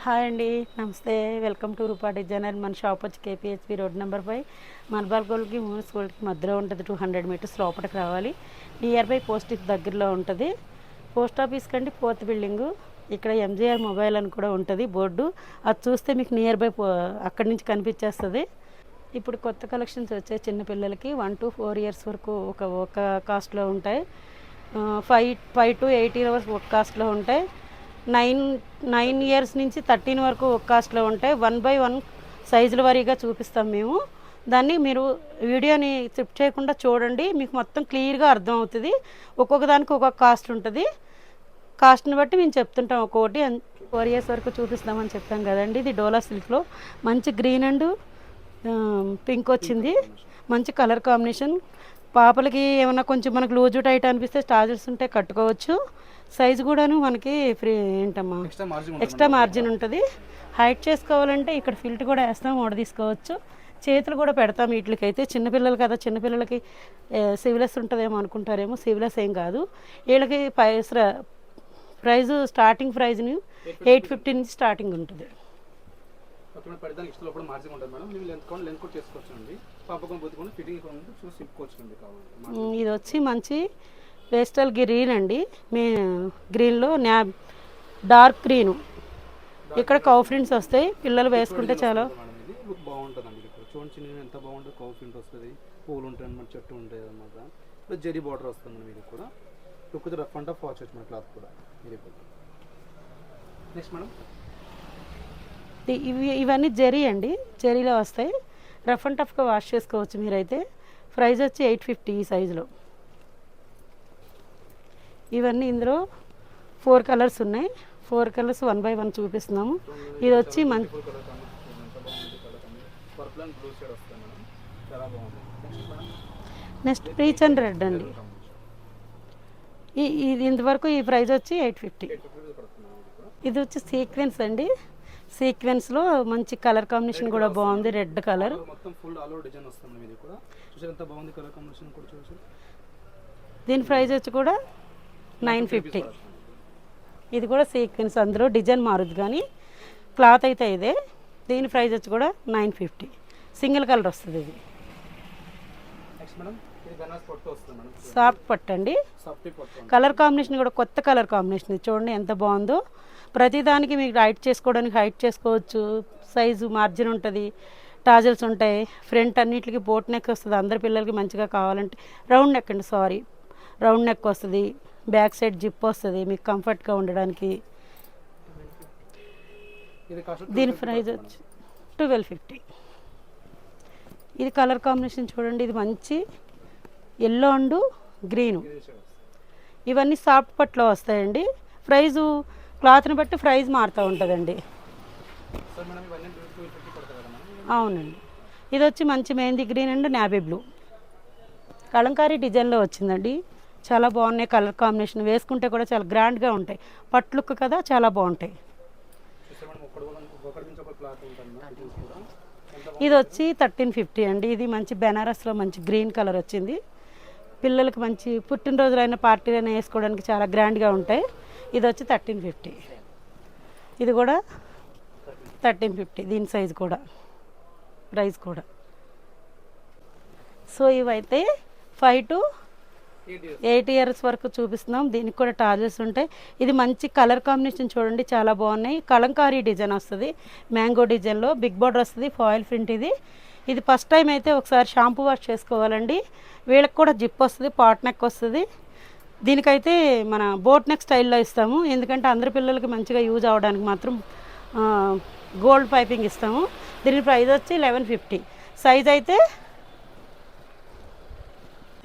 Hi అండి, నమస్తే. Welcome to Rupa designer. మన షాప్ వచ్చి కేపీహెచ్పి రోడ్ నెంబర్ 5 మలబార్ గోల్డ్కి మూన్స్ గోల్డ్కి మధ్యలో ఉంటుంది. 200 మీటర్స్ లోపలికి రావాలి. నియర్ బై పోస్ట్ ఆఫీస్ దగ్గరలో ఉంటుంది. పోస్ట్ ఆఫీస్ కంటే 4th బిల్డింగు. ఇక్కడ ఎంజీఆర్ మొబైల్ అని కూడా ఉంటుంది బోర్డు. అది చూస్తే మీకు నియర్ బై అక్కడి నుంచి కనిపించేస్తుంది. ఇప్పుడు కొత్త కలెక్షన్స్ వచ్చాయి చిన్నపిల్లలకి 1 to 4 years వరకు ఒక కాస్ట్లో ఉంటాయి. 5 to 8 years ఒక కాస్ట్లో ఉంటాయి. 9 years నుంచి 13 వరకు ఒక కాస్ట్లో ఉంటాయి. 1 by 1 సైజుల వారీగా చూపిస్తాం మేము. దాన్ని మీరు వీడియోని స్కిప్ చేయకుండా చూడండి, మీకు మొత్తం క్లియర్గా అర్థమవుతుంది. ఒక్కొక్క దానికి ఒక్కొక్క కాస్ట్ ఉంటుంది. కాస్ట్ని బట్టి మేము చెప్తుంటాం. ఒక్కొక్కటి 4 years వరకు చూపిస్తామని చెప్పాం కదండి. ఇది డోలా సిల్క్లో మంచి గ్రీన్ అండ్ పింక్ వచ్చింది. మంచి కలర్ కాంబినేషన్. పాపలకి ఏమన్నా కొంచెం మనకు లూజు టైట్ అనిపిస్తే స్టార్జర్స్ ఉంటే కట్టుకోవచ్చు. సైజు కూడాను మనకి ఫ్రీ ఏంటమ్మా ఎక్స్ట్రా మార్జిన్ ఉంటుంది. హైట్ చేసుకోవాలంటే ఇక్కడ ఫిల్ట్ కూడా వేస్తాం, ఓడ తీసుకోవచ్చు. చేతులు కూడా పెడతాం వీటికైతే. చిన్నపిల్లలు కదా, చిన్నపిల్లలకి సివిలెస్ ఉంటుందేమో అనుకుంటారేమో. సివిలెస్ ఏం కాదు. వీళ్ళకి ప్రైజు స్టార్టింగ్ ప్రైజ్ని 850 నుంచి స్టార్టింగ్ ఉంటుంది. ఇది వచ్చి మంచి పేస్టల్ గ్రీన్ అండి. గ్రీన్లో డార్క్ గ్రీను. ఇక్కడ కౌ ప్రింట్స్ వస్తాయి. పిల్లలు వేసుకుంటే చాలా బాగుంటుందండి. చూడండి ఎంత బాగుంటుంది. కౌ ప్రింట్ వస్తుంది, పూలు ఉంటాయి అన్నమాట, చెట్టు ఉంటాయి అన్నమాట. జరీ బార్డర్ వస్తుంది మనం. ఇది కూడా look rough and tough watch మన క్లాత్ కూడా. నెక్స్ట్ మేడం ఇవన్నీ జరీ అండి. జరీలో వస్తాయి. రఫ్ అండ్ టఫ్గా వాష్ చేసుకోవచ్చు మీరైతే. ప్రైస్ వచ్చి 850 ఈ సైజులో. ఇవన్నీ ఇందులో 4 కలర్స్ ఉన్నాయి. 4 కలర్స్ 1 by 1 చూపిస్తున్నాము. ఇది వచ్చి మంచి నెక్స్ట్ పీచ్ అండ్ రెడ్ అండి. ఇది ఇంతవరకు ఈ ప్రైస్ వచ్చి 850. ఇది వచ్చి సీక్వెన్స్ అండి. సీక్వెన్స్లో మంచి కలర్ కాంబినేషన్ కూడా బాగుంది. Red colour. దీని ప్రైస్ వచ్చి కూడా 950. ఇది కూడా సీక్వెన్స్. అందులో డిజైన్ మారుద్ది కానీ క్లాత్ అయితే ఇదే. దీని ప్రైస్ వచ్చి కూడా 950. సింగిల్ కలర్ వస్తుంది. ఇది సాఫ్ట్ పట్టు అండి. కలర్ కాంబినేషన్ కూడా కొత్త కలర్ కాంబినేషన్. చూడండి ఎంత బాగుందో. ప్రతిదానికి మీకు హైట్ చేసుకోవడానికి హైట్ చేసుకోవచ్చు. సైజు మార్జిన్ ఉంటుంది. టాజల్స్ ఉంటాయి. ఫ్రంట్ అన్నిటికి బోట్ నెక్ వస్తుంది. అందరి పిల్లలకి మంచిగా కావాలంటే రౌండ్ నెక్ అండి. రౌండ్ నెక్ వస్తుంది. బ్యాక్ సైడ్ జిప్ వస్తుంది మీకు కంఫర్ట్గా ఉండడానికి. దీని ప్రైస్ వచ్చి 1250. ఇది కలర్ కాంబినేషన్ చూడండి. ఇది మంచి ఎల్లో అండ్ గ్రీను. ఇవన్నీ సాఫ్ట్ పట్లో వస్తాయండి. ప్రైజు క్లాత్ని బట్టి ప్రైజ్ మారుతూ ఉంటుందండి. అవునండి. ఇది వచ్చి మంచి mehndi green and navy blue Kalamkari డిజైన్లో వచ్చిందండి. చాలా బాగున్నాయి. కలర్ కాంబినేషన్ వేసుకుంటే కూడా చాలా గ్రాండ్గా ఉంటాయి. పట్లుక్ కదా, చాలా బాగుంటాయి. ఇది వచ్చి 1350 అండి. ఇది మంచి బెనారస్లో మంచి గ్రీన్ కలర్ వచ్చింది. పిల్లలకి మంచి పుట్టినరోజులైన పార్టీలైనా వేసుకోవడానికి చాలా గ్రాండ్గా ఉంటాయి. ఇది వచ్చి 1350. ఇది కూడా 1350. దీని సైజు కూడా ప్రైస్ కూడా. సో ఇవైతే 5 to 8 years వరకు చూపిస్తున్నాం. దీనికి కూడా టాజెస్ ఉంటాయి. ఇది మంచి కలర్ కాంబినేషన్ చూడండి, చాలా బాగున్నాయి. కలంకారీ డిజైన్ వస్తుంది. మ్యాంగో డిజైన్లో బిగ్ బార్డర్ వస్తుంది. Foil print. ఇది ఫస్ట్ టైం అయితే ఒకసారి షాంపూ వాష్ చేసుకోవాలండి. వీళ్ళకి కూడా జిప్ వస్తుంది, పాట్ నెక్ వస్తుంది. దీనికైతే మన బోట్ నెక్ స్టైల్లో ఇస్తాము. ఎందుకంటే అందరి పిల్లలకి మంచిగా యూజ్ అవ్వడానికి మాత్రం గోల్డ్ పైపింగ్ ఇస్తాము. దీని ప్రైస్ వచ్చి 1150. సైజ్ అయితే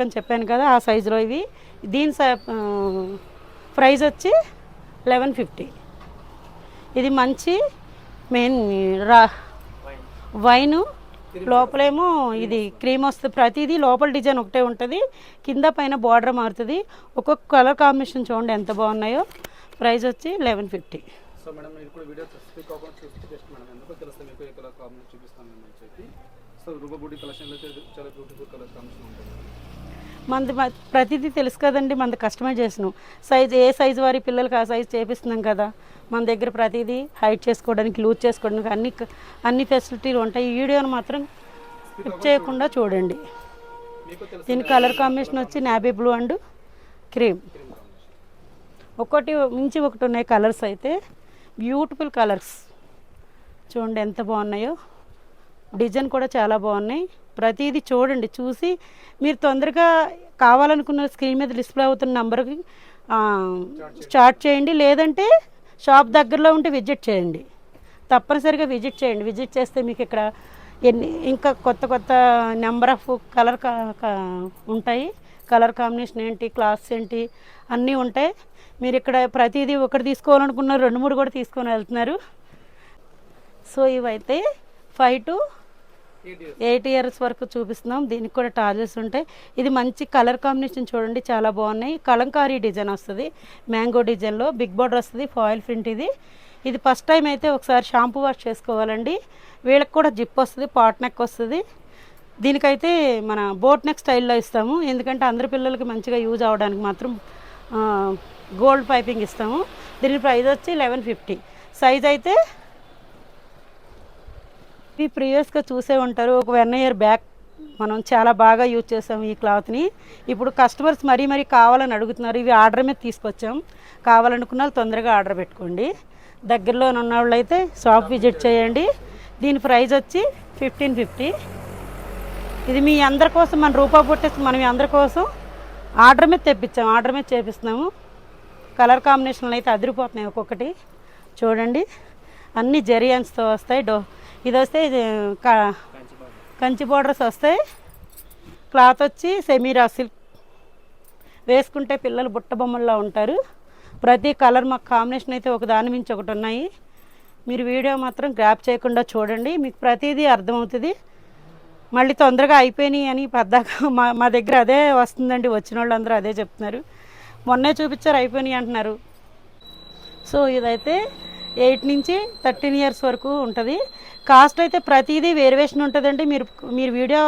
అని చెప్పాను కదా, ఆ సైజులో ఇవి. దీని ప్రైస్ వచ్చి 1150. ఇది మంచి మెయిన్ వైను. లోపలేమో ఇది క్రీమ్ వస్తుంది. ప్రతిదీ లోపల డిజైన్ ఒకటే ఉంటుంది. కింద పైన బార్డర్ మారుతుంది. ఒక్కొక్క కలర్ కాంబినేషన్ చూడండి ఎంత బాగున్నాయో. ప్రైస్ వచ్చి 1150. మనది ప్రతిదీ తెలుసు కదండి. మనది కస్టమైజేషన్. సైజ్ ఏ సైజు వారి పిల్లలకి ఆ సైజు చేపిస్తున్నాం కదా. మన దగ్గర ప్రతిదీ హైట్ చేసుకోవడానికి, లూజ్ చేసుకోవడానికి అన్ని ఫెసిలిటీలు ఉంటాయి. ఈ వీడియోని మాత్రం స్కిప్ చేయకుండా చూడండి. దీని కలర్ కాంబినేషన్ వచ్చి నావీ బ్లూ అండ్ క్రీమ్. ఒకటి మించి ఒకటి ఉన్నాయి కలర్స్ అయితే. బ్యూటిఫుల్ కలర్స్ చూడండి ఎంత బాగున్నాయో. డిజైన్ కూడా చాలా బాగున్నాయి. ప్రతిదీ చూడండి, చూసి మీరు తొందరగా కావాలనుకున్న స్క్రీన్ మీద డిస్ప్లే అవుతున్న నెంబర్కి స్టార్ట్ చేయండి. లేదంటే షాప్ దగ్గరలో ఉంటే విజిట్ చేయండి. తప్పనిసరిగా విజిట్ చేయండి. విజిట్ చేస్తే మీకు ఇక్కడ ఇంకా కొత్త కొత్త నెంబర్ ఆఫ్ కలర్ ఉంటాయి. కలర్ కాంబినేషన్ ఏంటి, క్లాత్స్ ఏంటి అన్నీ ఉంటాయి. మీరు ఇక్కడ ప్రతిదీ ఒకటి తీసుకోవాలనుకున్నారు, 2-3 కూడా తీసుకొని వెళ్తున్నారు. సో ఇవైతే 5 to 8 years వరకు చూపిస్తున్నాం. దీనికి కూడా టాజెస్ ఉంటాయి. ఇది మంచి కలర్ కాంబినేషన్ చూడండి, చాలా బాగున్నాయి. కలంకారీ డిజైన్ వస్తుంది, మ్యాంగో డిజైన్లో బిగ్ బార్డర్ వస్తుంది, ఫాయిల్ ప్రింట్. ఇది ఫస్ట్ టైం అయితే ఒకసారి షాంపూ వాష్ చేసుకోవాలండి. వీళ్ళకి కూడా జిప్ వస్తుంది, పాట్ నెక్ వస్తుంది. దీనికైతే మన బోట్ నెక్ స్టైల్లో ఇస్తాము, ఎందుకంటే అందరి పిల్లలకి మంచిగా యూజ్ అవ్వడానికి మాత్రం గోల్డ్ పైపింగ్ ఇస్తాము. దీని ప్రైస్ వచ్చి 1150. సైజ్ అయితే ఇవి ప్రీవియస్గా చూసే ఉంటారు. ఒక 1 year బ్యాక్ మనం చాలా బాగా యూజ్ చేసాము ఈ క్లాత్ని. ఇప్పుడు కస్టమర్స్ మరీ కావాలని అడుగుతున్నారు. ఇవి ఆర్డర్ మీద తీసుకొచ్చాం. కావాలనుకున్న వాళ్ళు తొందరగా ఆర్డర్ పెట్టుకోండి. దగ్గరలో ఉన్న వాళ్ళు అయితే షాప్ విజిట్ చేయండి. దీని ప్రైస్ వచ్చి 1550. ఇది మీ అందరి కోసం మన రూపాయి పుట్టేసి మనం మీ అందరి కోసం ఆర్డర్ మీద తెప్పించాము, ఆర్డర్ మీద చేపిస్తున్నాము. కలర్ కాంబినేషన్లు అయితే అదిరిపోతున్నాయి. ఒక్కొక్కటి చూడండి, అన్ని జెరియాన్స్తో వస్తాయి. ఇది వస్తే కంచి బోర్డర్స్ వస్తాయి. క్లాత్ వచ్చి సెమీరా సిల్క్. వేసుకుంటే పిల్లలు బుట్ట బొమ్మల్లో ఉంటారు. ప్రతి కలర్ మాకు కాంబినేషన్ అయితే ఒక దాని మించి ఒకటి ఉన్నాయి. మీరు వీడియో మాత్రం గ్రాప్ చేయకుండా చూడండి, మీకు ప్రతిదీ అర్థమవుతుంది. మళ్ళీ తొందరగా అయిపోయినాయి అని పెద్దగా మా దగ్గర అదే వస్తుందండి. వచ్చిన వాళ్ళు అందరూ అదే చెప్తున్నారు. మొన్నే చూపించారు అయిపోయినాయి అంటున్నారు. సో ఇదైతే 8 నుంచి 13 years వరకు ఉంటుంది. కాస్ట్ అయితే ప్రతిదీ వేరియేషన్ ఉంటుందండి. మీరు వీడియో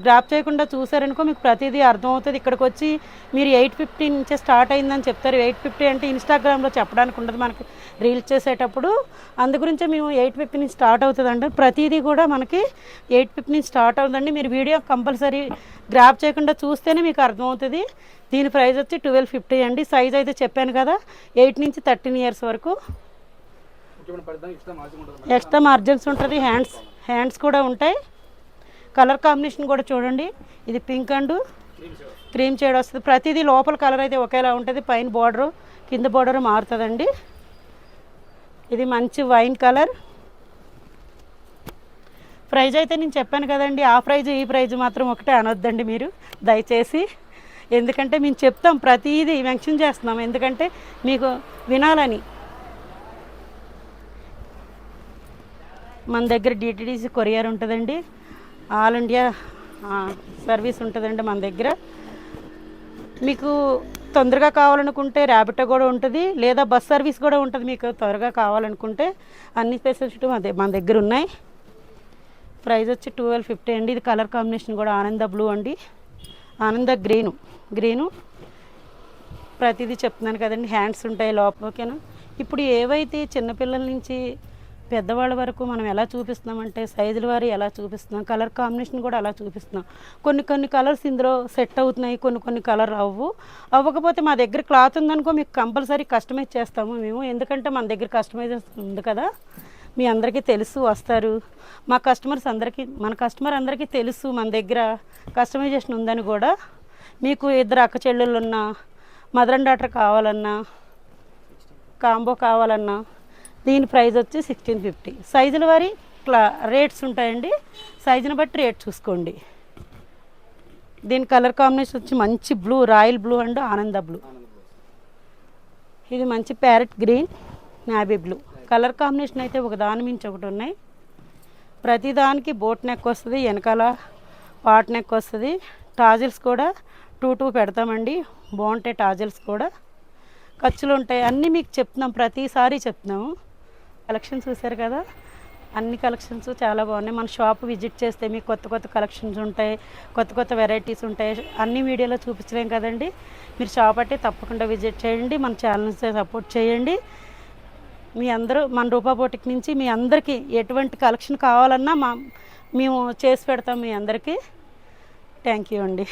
గ్రాప్ చేయకుండా చూసారనుకో మీకు ప్రతిదీ అర్థమవుతుంది. ఇక్కడికి వచ్చి మీరు 850 నుంచే స్టార్ట్ అయిందని చెప్తారు. 850 అంటే ఇన్స్టాగ్రామ్లో చెప్పడానికి ఉండదు మనకి రీల్స్ చేసేటప్పుడు. అందుగురించే మేము 850 నుంచి స్టార్ట్ అవుతుందండి. ప్రతిదీ కూడా మనకి 850 నుంచి స్టార్ట్ అవుతుందండి. మీరు వీడియో కంపల్సరీ గ్రాప్ చేయకుండా చూస్తేనే మీకు అర్థమవుతుంది. దీని ప్రైస్ వచ్చి 1250 అండి. సైజ్ అయితే చెప్పాను కదా, 8 నుంచి 13 years వరకు. ఎక్స్ట్రా మార్జిన్స్ ఉంటుంది. హ్యాండ్స్ కూడా ఉంటాయి. కలర్ కాంబినేషన్ కూడా చూడండి, ఇది పింక్ అండ్ క్రీమ్ షేడ్ వస్తుంది. ప్రతిదీ లోపల కలర్ అయితే ఒకేలా ఉంటుంది, పైన బార్డరు కింద బార్డరు మారుతుందండి. ఇది మంచి వైన్ కలర్. ప్రైజ్ అయితే నేను చెప్పాను కదండి, ఆ ప్రైజ్ ఈ ప్రైజ్ మాత్రం ఒకటే అనొద్దండి మీరు దయచేసి. ఎందుకంటే మేము చెప్తాం, ప్రతిదీ మెన్షన్ చేస్తున్నాం, ఎందుకంటే మీకు వినాలని. మన దగ్గర డిటిడిసి కొరియర్ ఉంటుందండి, ఆల్ ఇండియా సర్వీస్ ఉంటుందండి మన దగ్గర. మీకు తొందరగా కావాలనుకుంటే ర్యాపిడో కూడా ఉంటుంది, లేదా బస్ సర్వీస్ కూడా ఉంటుంది. మీకు త్వరగా కావాలనుకుంటే అన్ని ఫెసిలిటీ మన దగ్గర ఉన్నాయి. ప్రైస్ వచ్చి 1250 అండి. ఇది కలర్ కాంబినేషన్ కూడా ఆనంద బ్లూ అండి, ఆనంద గ్రీను. ప్రతిదీ చెప్తున్నాను కదండి, హ్యాండ్స్ ఉంటాయి లోపల. ఓకేనా. ఇప్పుడు ఏవైతే చిన్నపిల్లల నుంచి పెద్దవాళ్ళ వరకు మనం ఎలా చూపిస్తున్నామంటే సైజుల వారి ఎలా చూపిస్తున్నాం, కలర్ కాంబినేషన్ కూడా అలా చూపిస్తున్నాం. కొన్ని కలర్స్ ఇందులో సెట్ అవుతున్నాయి, కొన్ని కలర్ అవ్వకపోతే మా దగ్గర క్లాత్ ఉందనుకో మీకు కంపల్సరీ కస్టమైజ్ చేస్తాము మేము. ఎందుకంటే మన దగ్గర కస్టమైజేషన్ ఉంది కదా, మీ అందరికీ తెలుసు, వస్తారు. మన కస్టమర్ అందరికీ తెలుసు మన దగ్గర కస్టమైజేషన్ ఉందని కూడా. మీకు 2 అక్క చెల్లెళ్ళు ఉన్నా, మదర్ అండ్ డాటర్ కావాలన్నా, కాంబో కావాలన్నా దీని ప్రైస్ వచ్చి 1650. సైజుల వారి రేట్స్ ఉంటాయండి, సైజుని బట్టి రేట్ చూసుకోండి. దీని కలర్ కాంబినేషన్ వచ్చి మంచి బ్లూ, రాయల్ బ్లూ అండ్ ఆనంద బ్లూ. ఇది మంచి parrot green, navy blue. Colour combination అయితే ఒక దాని మించి ఒకటి ఉన్నాయి. ప్రతిదానికి బోట్ నెక్ వస్తుంది, వెనకాల పాట్ నెక్ వస్తుంది. టాజిల్స్ కూడా 2 పెడతామండి, బాగుంటాయి టాజిల్స్ కూడా. ఖర్చులు ఉంటాయి, అన్నీ మీకు చెప్తున్నాం, ప్రతిసారి చెప్తున్నాము. కలెక్షన్ చూసారు కదా, అన్ని కలెక్షన్స్ చాలా బాగున్నాయి. మన షాప్ విజిట్ చేస్తే మీకు కొత్త కలెక్షన్స్ ఉంటాయి, కొత్త వెరైటీస్ ఉంటాయి. అన్ని వీడియోలో చూపించలేం కదండి. మీరు షాప్ అంటే తప్పకుండా విజిట్ చేయండి, మన ఛానల్స్ సపోర్ట్ చేయండి. మీ అందరూ మన రూపా బొటిక్ నుంచి మీ అందరికీ ఎటువంటి కలెక్షన్ కావాలన్నా మేము చేసి పెడతాం మీ అందరికీ. థ్యాంక్ యూ అండి.